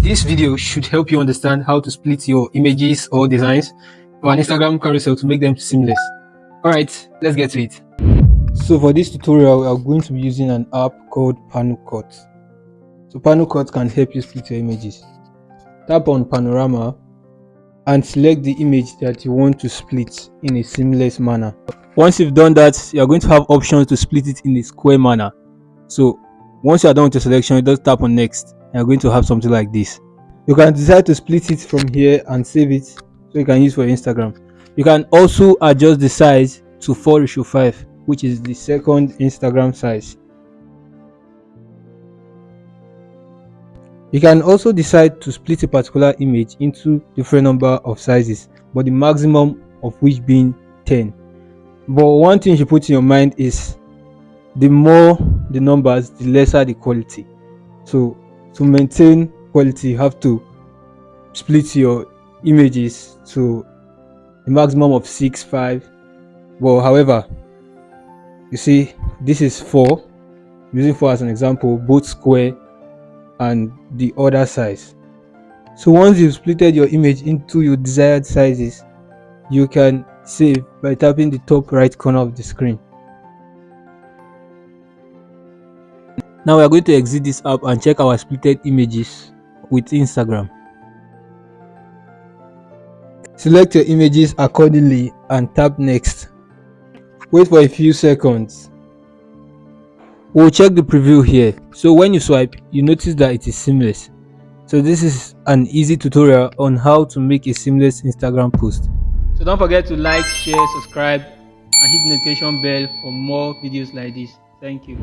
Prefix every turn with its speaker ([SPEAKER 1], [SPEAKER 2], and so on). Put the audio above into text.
[SPEAKER 1] This video should help you understand how to split your images or designs for an Instagram carousel to make them seamless. Alright, let's get to it. So for this tutorial, we are going to be using an app called Panocut. So Panocut can help you split your images. Tap on Panorama and select the image that you want to split in a seamless manner. Once you've done that, you are going to have options to split it in a square manner. So once you are done with your selection, you just tap on next and you're going to have something like this. You can decide to split it from here and save it so you can use for Instagram. You can also adjust the size to 4:5, which is the second Instagram size. You can also decide to split a particular image into different number of sizes, but the maximum of which being 10. But one thing you should put in your mind is the more the numbers, the lesser the quality. So to maintain quality, you have to split your images to a maximum of 6, 5. Well, however, you see, this is 4. I'm using 4 as an example, both square and the other size. So once you've splitted your image into your desired sizes, you can save by tapping the top right corner of the screen. Now we are going to exit this app and check our splitted images with Instagram. Select your images accordingly and tap next. Wait for a few seconds. We'll check the preview here. So when you swipe, you notice that it is seamless. So this is an easy tutorial on how to make a seamless Instagram post. So don't forget to like, share, subscribe and hit the notification bell for more videos like this. Thank you.